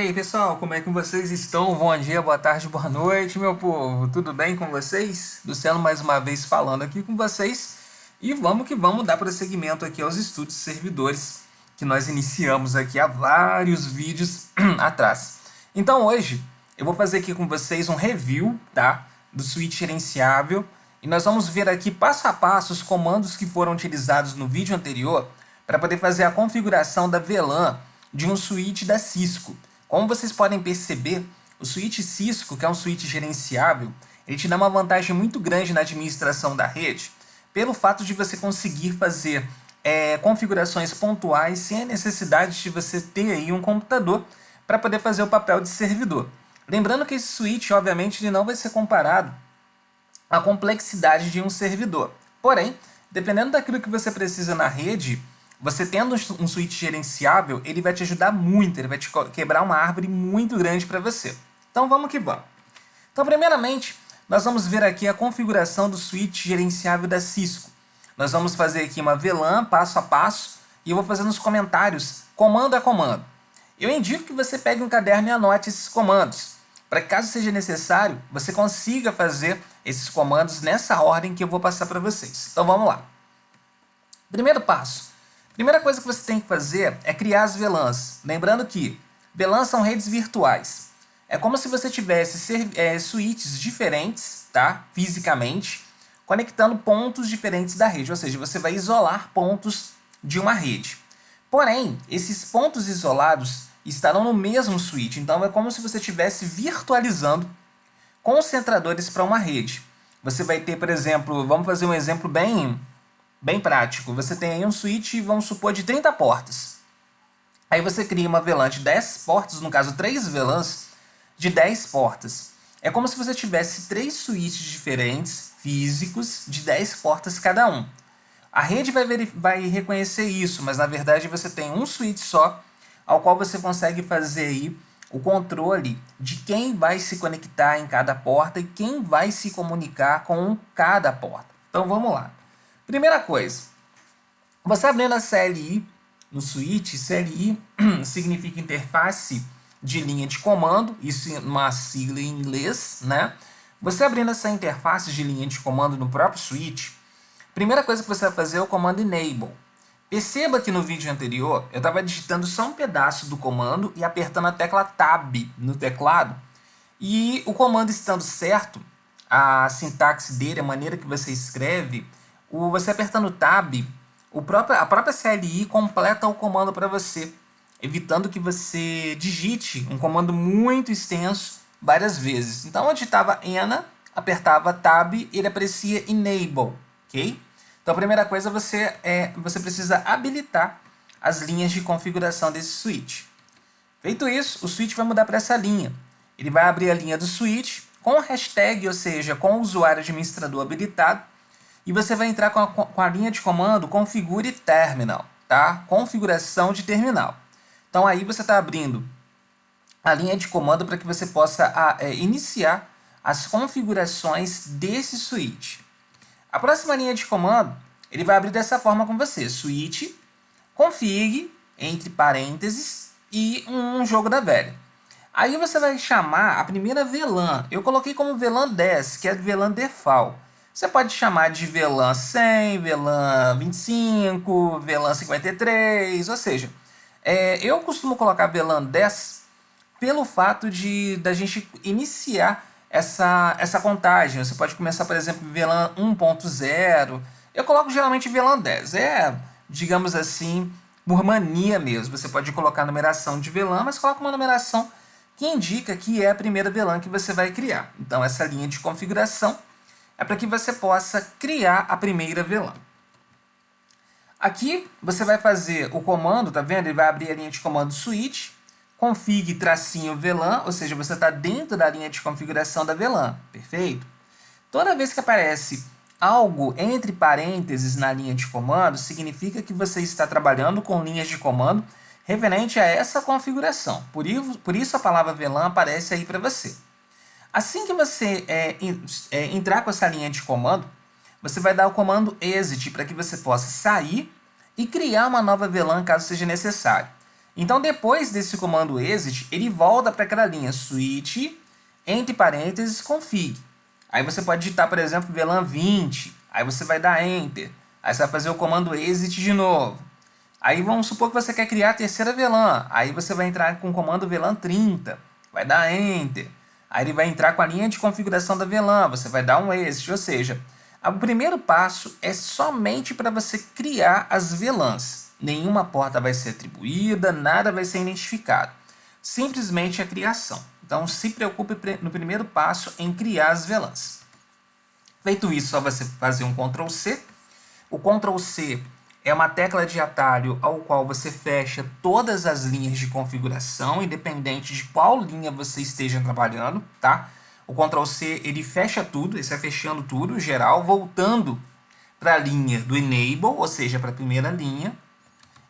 aí, pessoal, como é que vocês estão? Bom dia, boa tarde, boa noite, meu povo. Tudo bem com vocês? Luciano mais uma vez falando aqui com vocês. E vamos que vamos dar prosseguimento aqui aos estudos de servidores que nós iniciamos aqui há vários vídeos atrás. Então hoje eu vou fazer aqui com vocês um review, tá, do switch gerenciável. E nós vamos ver aqui passo a passo os comandos que foram utilizados no vídeo anterior para poder fazer a configuração da VLAN de um switch da Cisco. Como vocês podem perceber, o switch Cisco, que é um switch gerenciável, ele te dá uma vantagem muito grande na administração da rede, pelo fato de você conseguir fazer configurações pontuais sem a necessidade de você ter aí um computador para poder fazer o papel de servidor. Lembrando que esse switch, obviamente, ele não vai ser comparado à complexidade de um servidor. Porém, dependendo daquilo que você precisa na rede, você tendo um switch gerenciável, ele vai te ajudar muito, ele vai te quebrar uma árvore muito grande para você. Então vamos que vamos. Então primeiramente, nós vamos ver aqui a configuração do switch gerenciável da Cisco. Nós vamos fazer aqui uma VLAN passo a passo e eu vou fazer nos comentários comando a comando. Eu indico que você pegue um caderno e anote esses comandos, para que caso seja necessário, você consiga fazer esses comandos nessa ordem que eu vou passar para vocês. Então vamos lá. Primeiro passo. Primeira coisa que você tem que fazer é criar as VLANs. Lembrando que VLANs são redes virtuais. É como se você tivesse switches diferentes, tá? Fisicamente, conectando pontos diferentes da rede. Ou seja, você vai isolar pontos de uma rede. Porém, esses pontos isolados estarão no mesmo switch. Então, é como se você estivesse virtualizando concentradores para uma rede. Você vai ter, por exemplo, vamos fazer um exemplo bem prático. Você tem aí um switch, vamos supor, de 30 portas. Aí você cria uma VLAN de 10 portas, no caso 3 VLANs de 10 portas. É como se você tivesse 3 switches diferentes, físicos, de 10 portas cada um. A rede vai reconhecer isso, mas na verdade você tem um switch só, ao qual você consegue fazer aí o controle de quem vai se conectar em cada porta e quem vai se comunicar com cada porta. Então vamos lá. Primeira coisa, você abrindo a CLI no switch, CLI significa interface de linha de comando, isso é uma sigla em inglês, né? Você abrindo essa interface de linha de comando no próprio switch, primeira coisa que você vai fazer é o comando enable. Perceba que no vídeo anterior eu estava digitando só um pedaço do comando e apertando a tecla Tab no teclado, e o comando estando certo, a sintaxe dele, a maneira que você escreve, você apertando Tab, a própria CLI completa o comando para você, evitando que você digite um comando muito extenso várias vezes. Então eu digitava ENA, apertava Tab e ele aparecia Enable, ok? Então a primeira coisa você precisa habilitar as linhas de configuração desse switch. Feito isso, o switch vai mudar para essa linha. Ele vai abrir a linha do switch com o hashtag, ou seja, com o usuário administrador habilitado, e você vai entrar com a linha de comando configure terminal, tá? Configuração de terminal. Então aí você está abrindo a linha de comando para que você possa iniciar as configurações desse switch. A próxima linha de comando, ele vai abrir dessa forma com você, switch, config, entre parênteses, e um jogo da velha. Aí você vai chamar a primeira VLAN. Eu coloquei como VLAN 10, que é a VLAN default. Você pode chamar de VLAN 100, VLAN 25, VLAN 53, ou seja, eu costumo colocar VLAN 10 pelo fato da gente iniciar essa contagem. Você pode começar, por exemplo, VLAN 1.0. Eu coloco geralmente VLAN 10. Digamos assim, por mania mesmo. Você pode colocar a numeração de VLAN, mas coloca uma numeração que indica que é a primeira VLAN que você vai criar. Então, essa linha de configuração é para que você possa criar a primeira VLAN. Aqui você vai fazer o comando, tá vendo? Ele vai abrir a linha de comando switch, config -VLAN, ou seja, você está dentro da linha de configuração da VLAN, perfeito? Toda vez que aparece algo entre parênteses na linha de comando, significa que você está trabalhando com linhas de comando referente a essa configuração. Por isso a palavra VLAN aparece aí para você. Assim que você entrar com essa linha de comando, você vai dar o comando exit para que você possa sair e criar uma nova VLAN caso seja necessário. Então, depois desse comando exit, ele volta para aquela linha switch, entre parênteses, config. Aí você pode digitar, por exemplo, VLAN 20, aí você vai dar enter, aí você vai fazer o comando exit de novo. Aí vamos supor que você quer criar a terceira VLAN, aí você vai entrar com o comando VLAN 30, vai dar enter, aí ele vai entrar com a linha de configuração da VLAN, você vai dar um exit, ou seja, o primeiro passo é somente para você criar as VLANs. Nenhuma porta vai ser atribuída, nada vai ser identificado. Simplesmente a criação. Então, se preocupe no primeiro passo em criar as VLANs. Feito isso, só você fazer um Ctrl C. O Ctrl C é uma tecla de atalho ao qual você fecha todas as linhas de configuração, independente de qual linha você esteja trabalhando, tá? O Ctrl C, ele fecha tudo, ele vai fechando tudo, geral, voltando para a linha do Enable, ou seja, para a primeira linha.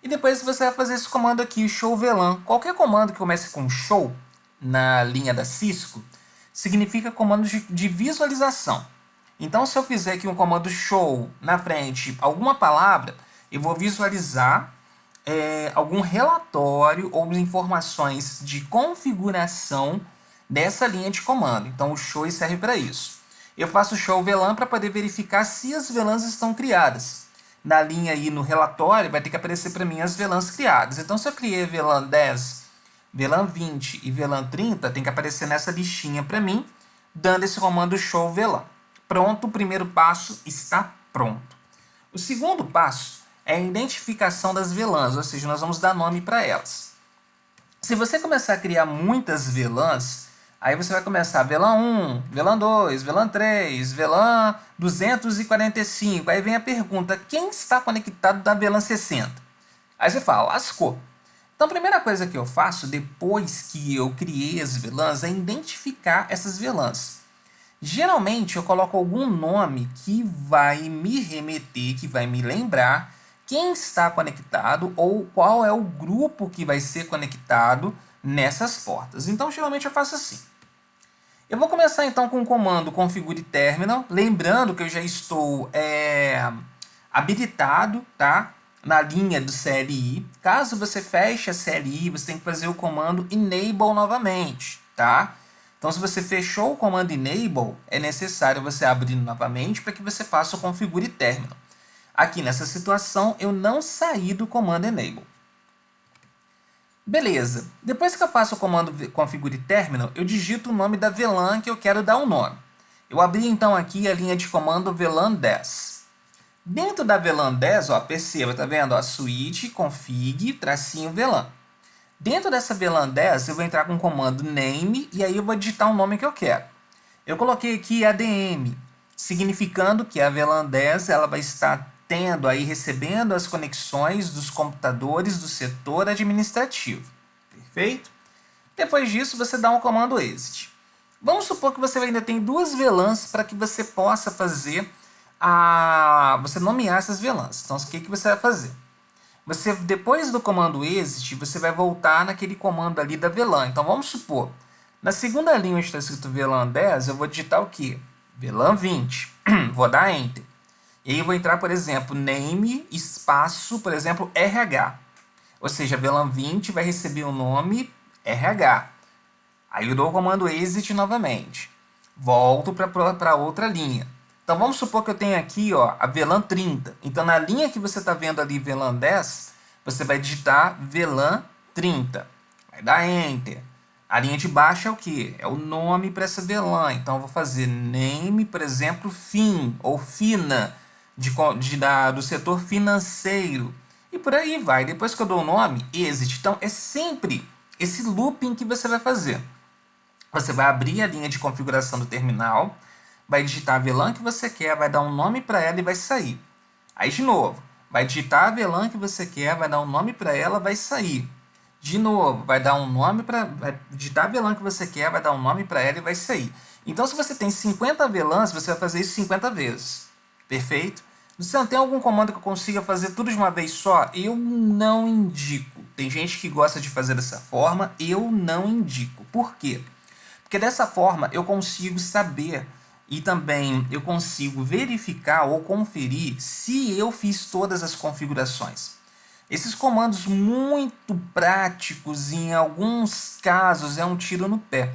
E depois você vai fazer esse comando aqui, show VLAN. Qualquer comando que comece com show na linha da Cisco significa comando de visualização. Então, se eu fizer aqui um comando show na frente, alguma palavra, eu vou visualizar algum relatório ou informações de configuração dessa linha de comando. Então, o show serve para isso. Eu faço show VLAN para poder verificar se as VLANs estão criadas. Na linha aí no relatório vai ter que aparecer para mim as VLANs criadas. Então, se eu criei VLAN 10, VLAN 20 e VLAN 30, tem que aparecer nessa listinha para mim, dando esse comando show VLAN. Pronto, o primeiro passo está pronto. O segundo passo é a identificação das VLANs, ou seja, nós vamos dar nome para elas. Se você começar a criar muitas VLANs, aí você vai começar VLAN 1, VLAN 2, VLAN 3, VLAN 245. Aí vem a pergunta, quem está conectado da VLAN 60? Aí você fala, lascou. Então a primeira coisa que eu faço depois que eu criei as VLANs é identificar essas VLANs. Geralmente eu coloco algum nome que vai me remeter, que vai me lembrar quem está conectado ou qual é o grupo que vai ser conectado nessas portas. Então geralmente eu faço assim. Eu vou começar então com o comando configure terminal, lembrando que eu já estou habilitado, tá? Na linha do CLI. Caso você feche a CLI, você tem que fazer o comando enable novamente, tá? Então, se você fechou o comando enable, é necessário você abrir novamente para que você faça o configure terminal. Aqui nessa situação, eu não saí do comando enable. Beleza. Depois que eu faço o comando configure terminal, eu digito o nome da VLAN que eu quero dar um nome. Eu abri então aqui a linha de comando VLAN 10. Dentro da VLAN 10, ó, perceba, tá vendo? Ó, switch, config, tracinho VLAN. Dentro dessa VLAN 10, eu vou entrar com o comando name e aí eu vou digitar o nome que eu quero. Eu coloquei aqui ADM, significando que a VLAN 10 ela vai estar tendo aí, recebendo as conexões dos computadores do setor administrativo. Perfeito? Depois disso, você dá um comando exit. Vamos supor que você ainda tem duas VLANs para que você possa fazer você nomear essas VLANs. Então, o que você vai fazer? Você, depois do comando exit, você vai voltar naquele comando ali da VLAN. Então, vamos supor, na segunda linha onde está escrito VLAN 10, eu vou digitar o quê? VLAN 20. Vou dar Enter. E aí eu vou entrar, por exemplo, name, espaço, por exemplo, RH. Ou seja, VLAN 20 vai receber o nome RH. Aí eu dou o comando exit novamente. Volto para outra linha. Então, vamos supor que eu tenho aqui ó, a VLAN 30. Então, na linha que você está vendo ali, VLAN 10, você vai digitar VLAN 30. Vai dar Enter. A linha de baixo é o quê? É o nome para essa VLAN. Então, eu vou fazer name, por exemplo, FIN ou FINA, do setor financeiro. E por aí vai. Depois que eu dou o nome, exit. Então, é sempre esse looping que você vai fazer. Você vai abrir a linha de configuração do terminal, vai digitar a VLAN que você quer, vai dar um nome para ela e vai sair. Aí, de novo, vai digitar a VLAN que você quer, vai dar um nome para ela, vai sair. De novo, vai digitar a VLAN que você quer, vai dar um nome para ela e vai sair. Então, se você tem 50 VLANs, você vai fazer isso 50 vezes. Perfeito? Você não tem algum comando que eu consiga fazer tudo de uma vez só? Eu não indico. Tem gente que gosta de fazer dessa forma, eu não indico. Por quê? Porque dessa forma eu consigo saber e também eu consigo verificar ou conferir se eu fiz todas as configurações. Esses comandos muito práticos, em alguns casos, é um tiro no pé.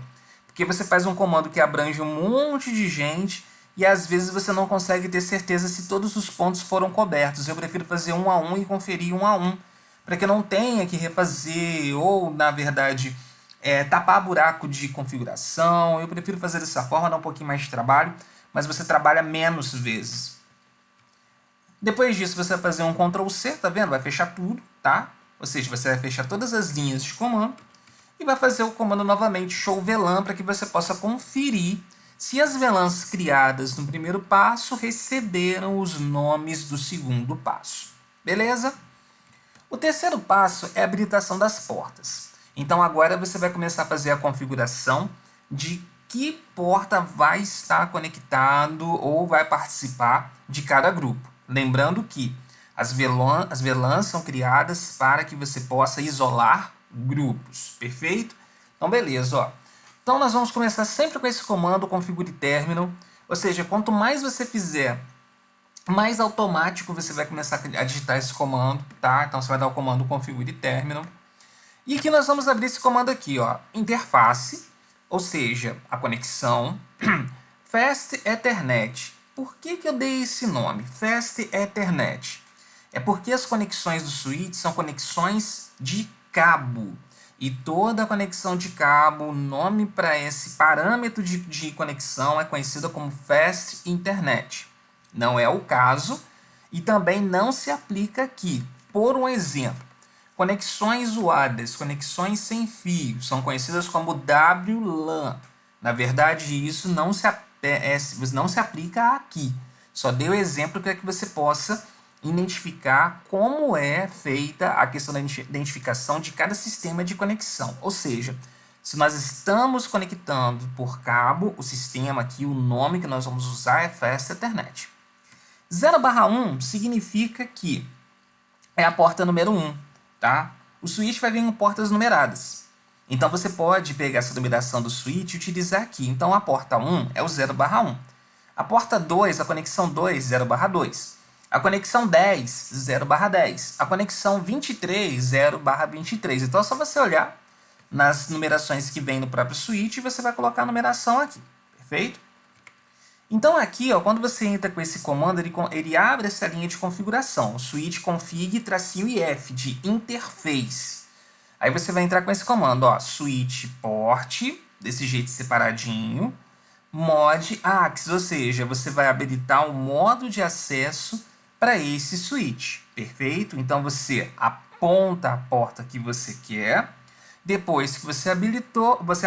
Porque você faz um comando que abrange um monte de gente e às vezes você não consegue ter certeza se todos os pontos foram cobertos. Eu prefiro fazer um a um e conferir um a um, para que eu não tenha que refazer ou, na verdade, tapar buraco de configuração. Eu prefiro fazer dessa forma, dá um pouquinho mais de trabalho, mas você trabalha menos vezes. Depois disso, você vai fazer um Ctrl C, tá vendo? Vai fechar tudo, tá? Ou seja, você vai fechar todas as linhas de comando e vai fazer o comando novamente, show VLAN, para que você possa conferir se as VLANs criadas no primeiro passo receberam os nomes do segundo passo. Beleza? O terceiro passo é a habilitação das portas. Então agora você vai começar a fazer a configuração de que porta vai estar conectado ou vai participar de cada grupo. Lembrando que as VLANs são criadas para que você possa isolar grupos, perfeito? Então beleza, ó. Então nós vamos começar sempre com esse comando configure terminal, ou seja, quanto mais você fizer, mais automático você vai começar a digitar esse comando, tá? Então você vai dar o comando configure terminal. E aqui nós vamos abrir esse comando aqui, ó, interface, ou seja, a conexão, Fast Ethernet. Por que eu dei esse nome, Fast Ethernet? É porque as conexões do switch são conexões de cabo. E toda conexão de cabo, o nome para esse parâmetro de conexão é conhecido como Fast Internet. Não é o caso e também não se aplica aqui. Por um exemplo, conexões UADAS, conexões sem fio, são conhecidas como WLAN. Na verdade, isso não se aplica aqui. Só dei o exemplo para que você possa identificar como é feita a questão da identificação de cada sistema de conexão. Ou seja, se nós estamos conectando por cabo, o sistema aqui, o nome que nós vamos usar é Fast Ethernet. 0/1 significa que é a porta número 1, tá? O switch vai vir com portas numeradas. Então você pode pegar essa numeração do switch e utilizar aqui. Então a porta 1 é o 0/1. A porta 2, a conexão 2, 0/2. A conexão 10, 0/10. A conexão 23, 0/23. Então é só você olhar nas numerações que vem no próprio switch e você vai colocar a numeração aqui. Perfeito? Então aqui, ó, quando você entra com esse comando, ele abre essa linha de configuração. Switch config -F de interface. Aí você vai entrar com esse comando, ó, switch port, desse jeito separadinho, mod access, ou seja, você vai habilitar um modo de acesso para esse switch, perfeito? Então você aponta a porta que você quer, depois que você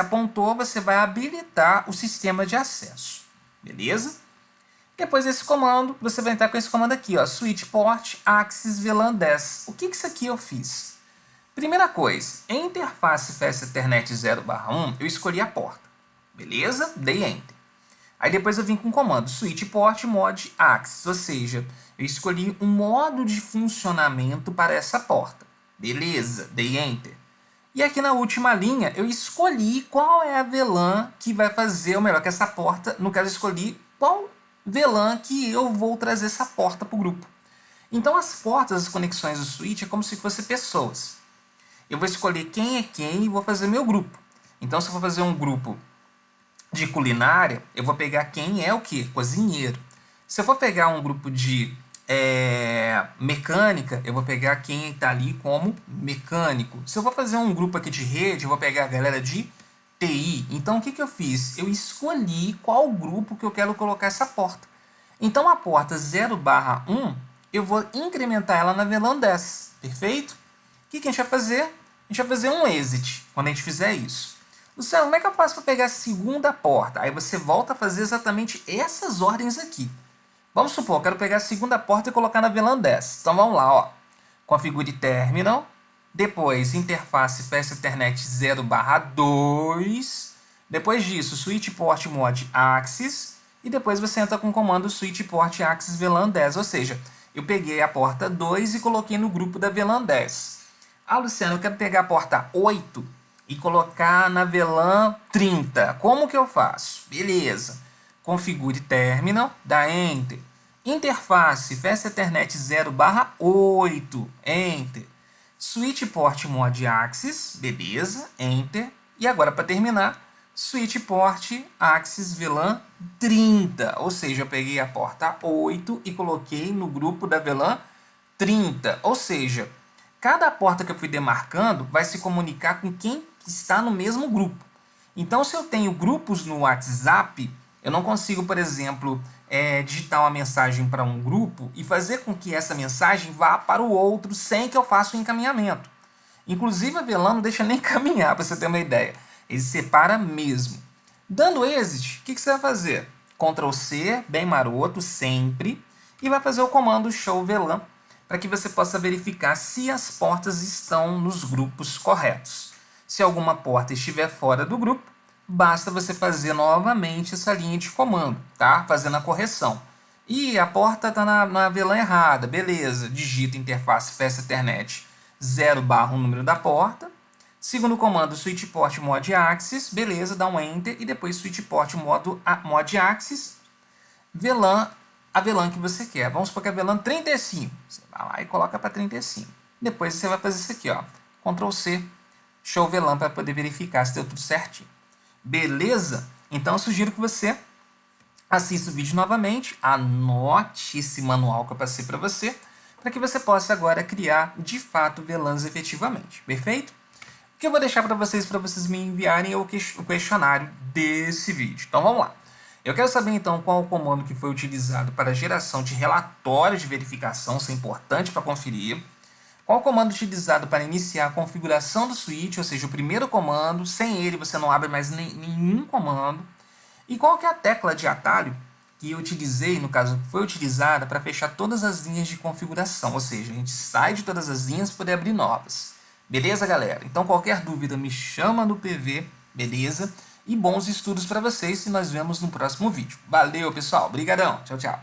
apontou, você vai habilitar o sistema de acesso, beleza? Depois desse comando, você vai entrar com esse comando aqui, ó, switch port access VLAN 10. O que isso aqui eu fiz? Primeira coisa, em interface Fast Ethernet 0/1, eu escolhi a porta, beleza? Dei Enter. Aí depois eu vim com o comando switch port mod access, ou seja, eu escolhi um modo de funcionamento para essa porta. Beleza, dei Enter. E aqui na última linha, eu escolhi qual é a VLAN que vai fazer, ou melhor, que essa porta, no caso eu escolhi qual VLAN que eu vou trazer essa porta para o grupo. Então as portas, as conexões do switch é como se fossem pessoas. Eu vou escolher quem é quem e vou fazer meu grupo. Então se eu for fazer um grupo de culinária, eu vou pegar quem é o quê? Cozinheiro. Se eu for pegar um grupo de mecânica, eu vou pegar quem está ali como mecânico. Se eu vou fazer um grupo aqui de rede, eu vou pegar a galera de TI. Então, o que eu fiz? Eu escolhi qual grupo que eu quero colocar essa porta. Então, a porta 0/1, eu vou incrementar ela na VLAN 10. Perfeito? O que a gente vai fazer? A gente vai fazer um exit quando a gente fizer isso. Luciano, como é que eu faço para pegar a segunda porta? Aí você volta a fazer exatamente essas ordens aqui. Vamos supor, eu quero pegar a segunda porta e colocar na VLAN 10. Então vamos lá, ó. Configure terminal. Depois, interface Fast Ethernet 0/2. Depois disso, switch port mod access. E depois você entra com o comando switch port access VLAN 10. Ou seja, eu peguei a porta 2 e coloquei no grupo da VLAN 10. Ah, Luciano, eu quero pegar a porta 8 e colocar na VLAN 30. Como que eu faço? Beleza. Configure terminal, dá Enter. Interface Fast Ethernet 0/8, Enter. Switch Port Mod Axis, beleza, Enter. E agora, para terminar, Switch Port Axis VLAN 30, ou seja, eu peguei a porta 8 e coloquei no grupo da VLAN 30, ou seja, cada porta que eu fui demarcando vai se comunicar com quem está no mesmo grupo. Então, se eu tenho grupos no WhatsApp, eu não consigo, por exemplo, digitar uma mensagem para um grupo e fazer com que essa mensagem vá para o outro sem que eu faça o encaminhamento. Inclusive, a VLAN não deixa nem caminhar, para você ter uma ideia. Ele separa mesmo. Dando exit, o que você vai fazer? Ctrl C, bem maroto, sempre, e vai fazer o comando show VLAN para que você possa verificar se as portas estão nos grupos corretos. Se alguma porta estiver fora do grupo, basta você fazer novamente essa linha de comando, tá? Fazendo a correção. E a porta está na VLAN errada, beleza. Digita interface Fast Ethernet 0 barra o número da porta. Segundo comando, Switch Port Mod Axis, beleza, dá um Enter. E depois Switch Port Mod Axis, VLAN, a VLAN que você quer. Vamos supor que é a VLAN 35. Você vai lá e coloca para 35. Depois você vai fazer isso aqui, ó. Ctrl C, Show VLAN para poder verificar se deu tudo certinho. Beleza? Então eu sugiro que você assista o vídeo novamente, anote esse manual que eu passei para você, para que você possa agora criar de fato VLANs efetivamente. Perfeito? O que eu vou deixar para vocês me enviarem é o questionário desse vídeo. Então vamos lá. Eu quero saber então qual o comando que foi utilizado para a geração de relatórios de verificação, isso é importante para conferir. Qual o comando utilizado para iniciar a configuração do switch, ou seja, o primeiro comando, sem ele você não abre mais nenhum comando. E qual que é a tecla de atalho que eu utilizei, no caso, foi utilizada para fechar todas as linhas de configuração, ou seja, a gente sai de todas as linhas para poder abrir novas. Beleza, galera? Então, qualquer dúvida me chama no PV, beleza? E bons estudos para vocês e nós vemos no próximo vídeo. Valeu, pessoal. Obrigadão. Tchau, tchau.